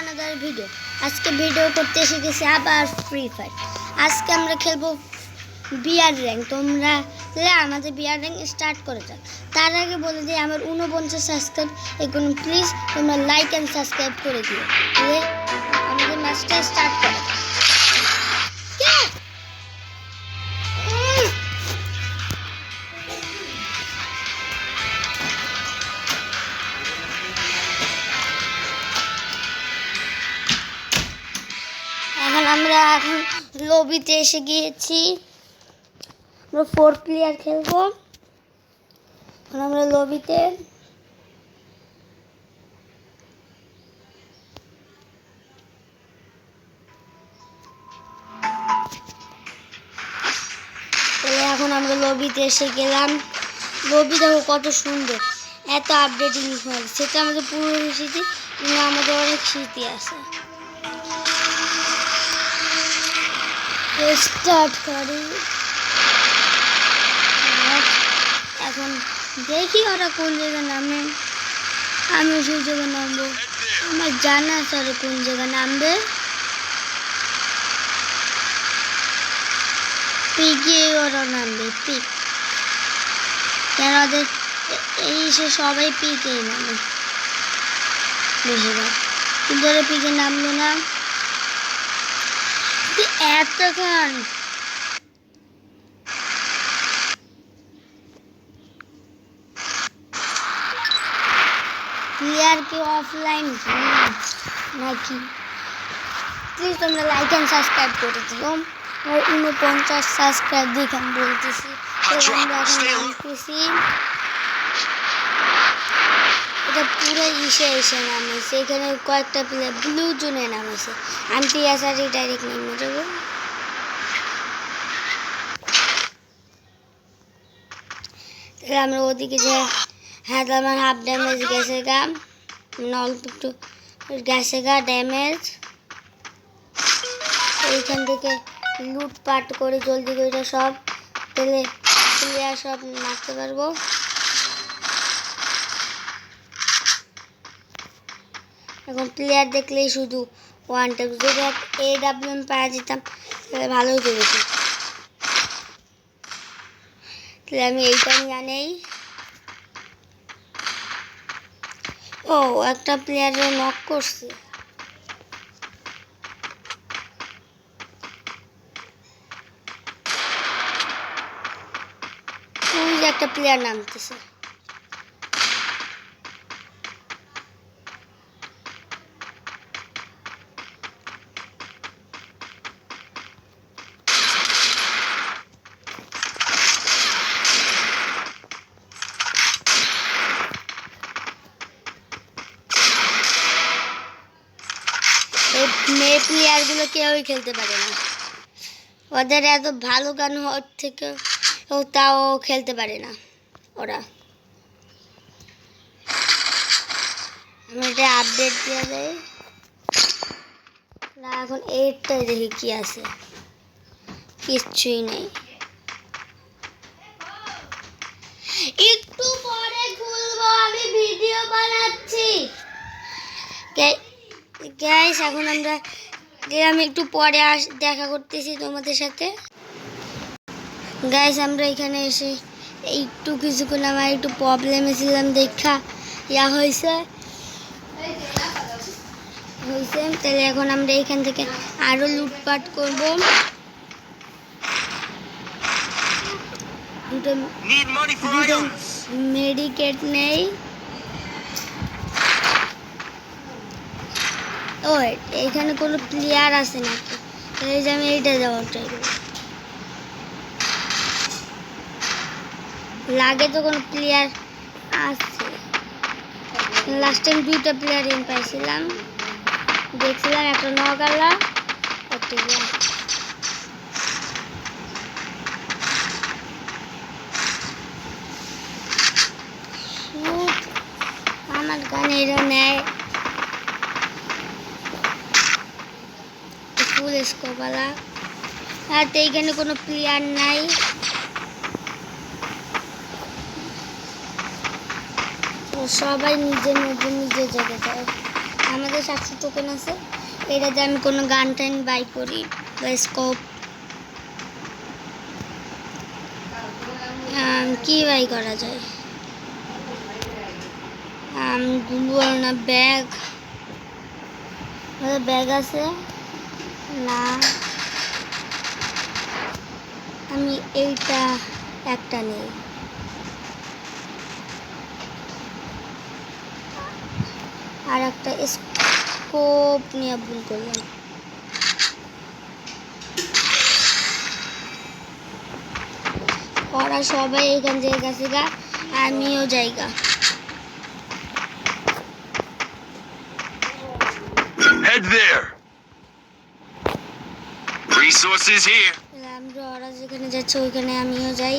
another video. আজকে video করতে এসে গেছি আবার ফ্রি ফায়ার। আজকে আমরা খেলবো বিয়ার র্যাঙ্ক। তোমরা আমাদের বিয়ার র্যাঙ্ক স্টার্ট করে যাও। তার আগে বলে দিই আমার 49 সাবস্ক্রাইব, এখন প্লিজ তোমরা লাইক অ্যান্ড সাবস্ক্রাইব করে দিও। আমাদের ম্যাচটা স্টার্ট করে আমরা এখন লবিতে এসে গিয়েছি। আমরা 4 প্লেয়ার খেলবো। এখন আমরা লবিতে এসে গেলাম। লবি দেখো কত সুন্দর, এত আপডেটিং হয়। সেটা আমাদের পুরো স্মৃতি, কিন্তু আমাদের অনেক স্মৃতি আছে। স্টার্ট করি। এখন দেখি ওরা কোন জায়গায় নামে, আমি সেই জায়গায় নামবো। আমার জানা আছে ওরা কোন জায়গায় নামবে। পিকে ওরা নামবে, পিক। কেন ওদের এই সে সবাই পিকেই নামে বেশিরভাগ, কিন্তু ওরা পিকে নামলো না। এতক্ষণ প্লেয়ার কি অফলাইন নাকি? প্লিজ তোমরা লাইক অ্যান্ড সাবস্ক্রাইব করে দিও। 49 সাবস্ক্রাইব দেখে আমি বলতেছি। এটা পুরো এসে নামেছে। এখানে কয়েকটা প্লেয়ার ব্লু জোনে নামেছে। আমি টিআরসারি ডাইরেক্ট নেমে যাবো। তাহলে আমরা ওদিকে যে হ্যাঁ, আমার হাফ ড্যামেজ গেছে গা, অল্প একটু গেছে গা ড্যামেজ। এইখান থেকে লুটপাট করে জলদি করে সব পেলে প্লেয়ার সব মারতে পারবো। এখন প্লেয়ার দেখলেই শুধু ওয়ান ট্যাপ। যদি AWM পাওয়া যেতাম তাহলে ভালো হতে গেছে। তাহলে আমি এইটা জানেই। ও একটা প্লেয়ারের নক করছে। একটা প্লেয়ার নামতেছে। মেয়ে প্লেয়ার গুলো কেউই খেলতে পারে না। ওদের এত ভালো গান হওয়ার থেকে তাও খেলতে পারে না ওরা। আমি এটা আপডেট দিয়ে দেয় না। এখন এইটাই দেখি কি আছে, কিচ্ছুই নেই। একটু পরে খুলবো, আমি ভিডিও বানাচ্ছি গাইস। এখন আমি একটু পরে দেখা করতেছি তোমাদের সাথে। গাইস আমরা এখানে এসে একটু কিছুক্ষণ আমার একটু প্রবলেমে ছিলাম, দেখা হয়েছে। তাহলে এখন আমরা এখান থেকে আরো লুটপাট করব। দুটো মেডিকেট নেই। ও এখানে কোনো প্লেয়ার আছে নাকি? এই যে আমি এইটা যাওয়ার ট্রাই করব। লাগে তো কোনো প্লেয়ার আছে। লাস্ট টাইম 2টা প্লেয়ার পাইছিলাম, দেখছিলাম। একটা নগালা, একটা আমার গান এরা নেয় ফুল স্কোপওয়ালা। আর তো এইখানে কোনো প্লেয়ার নাই। সবাই নিজের জায়গায় যায়। আমাদের 700 টোকেন আছে। এটা দিয়ে আমি কোনো গান টাইন বাই করি বা স্কোপ কি বাই করা যায়, গুলো না ব্যাগ, ব্যাগ আছে না, আমি এইটা একটা নেই। আর একটা স্কোপ নিয়ে ভুল করলাম। ওরা সবাই এখান থেকে গেছে গা, আমিও জায়গা। Head there. Resources here. আমরা ওরা যেখানে যাচ্ছে ওইখানে আমিও যাই।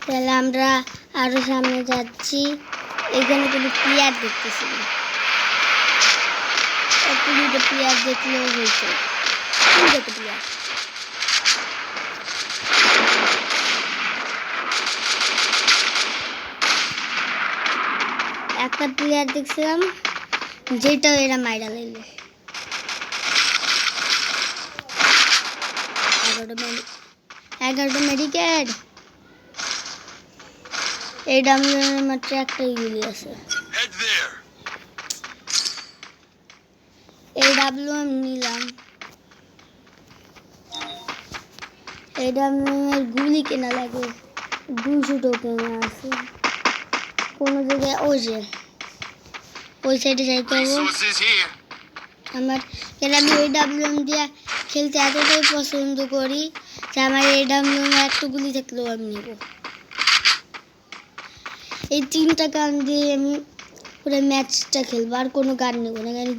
তাহলে আমরা আরো সামনে যাচ্ছি। এখানে কোনো প্লেয়ার দেখতেছি না, একটু দুটো প্লেয়ার দেখলেও হয়েছে। প্লেয়ার একটা প্লেয়ার দেখছিলাম, যেটাও এরা মাইরা লাইল। 11টা মেডিকেট। এই ডামলের মাত্র একটাই গুলি আছে। এই ডাব্লিউ আমি নিলাম। এই ডাব্লিউএর গুলি কেনা লাগে, 200 টোকেন আছে। কোনো জায়গায় ওই সাইডে যাইতে হবে আমার। আমি এই ডাব্লিউএম দিয়ে খেলতে এতটাই পছন্দ করি যে আমার এই ডাব্লিউএম একটা গুলি থাকলেও আমি নেব। এই 3টা গান দিয়ে আমি পুরো ম্যাচটা খেলবো, আর কোনো গান নেব না, কারণ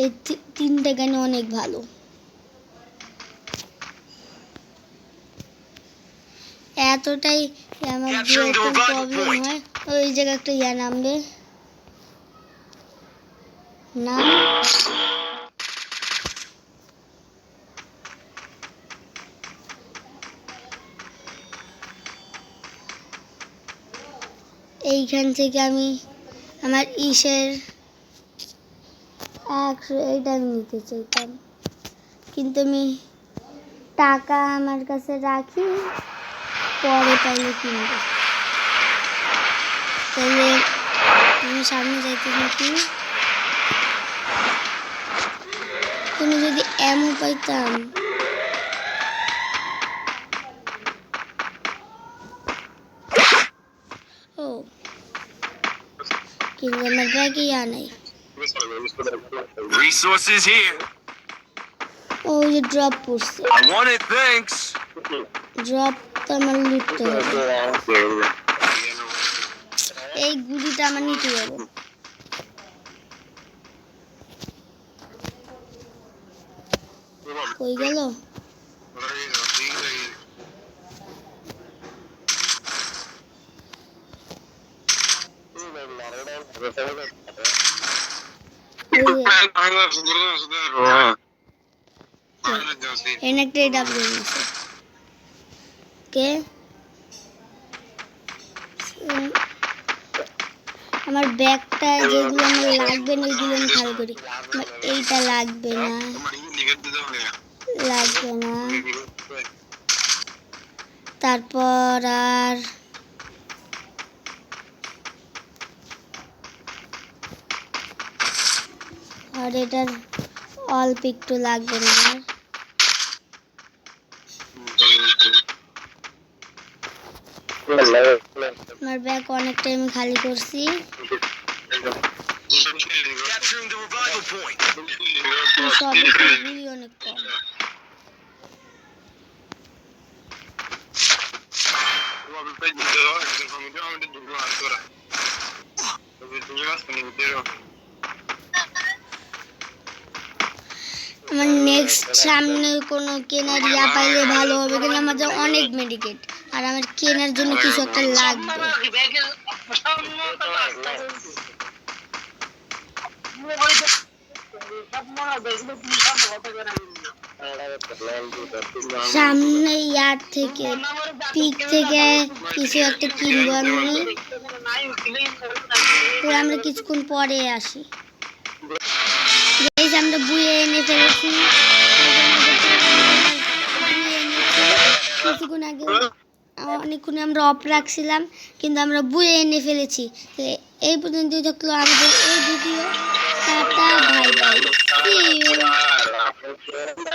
এই 3টা গান অনেক ভালো। এতটাই আমার প্রবলেম হয়। ওই জায়গায় একটা ইয়া নামবে না, এইখান থেকে আমি আমার এইটা আমি নিতে চাইতাম, কিন্তু আমি টাকা আমার কাছে রাখি, পরে পাইলে কিনবো। তাহলে আমি সামনে যাইতে থাকি। তুমি যদি এমও পাইতাম, ও কিন্তু আমার ব্যাগে ইয়া নাই। Resources here. ও যে ড্রপ পড়ছে, I want it, thanks. Drop তো আমার নিতে হবে। এই গুলিটা আমার নিতে হবে। কই গেল? একটা ডাব্লিউ আছে কে? আমার ব্যাগটা যেগুলো আমার লাগবে না ওইগুলো আমি ভালো করি। আমার এইটা লাগবে না, তারপর আর এটার অল্প একটু লাগবে না। আমার ব্যাগ অনেকটাই আমি খালি করছি। অনেক কম। আমার নেক্সট সামনে কোনো কেনার ইয়া পাইলে ভালো হবে, কিন্তু আমার অনেক মেডিকেট, আর আমার কেনার জন্য কিছু একটা লাগবে। সামনে ইয়ার থেকে পিক থেকে কিছু একটা কিনবো আমি, তো আমরা কিছুক্ষণ পরে আসি। গাইস আমরা বুয়ে এনে ফেলেছি, কিছুক্ষণ আগে অনেকক্ষণ আমরা অফ রাখছিলাম কিন্তু আমরা বুয়ে এনে ফেলেছি। তো এই পর্যন্তই থাকলো আমাদের এই video. Tata, bye bye, see you.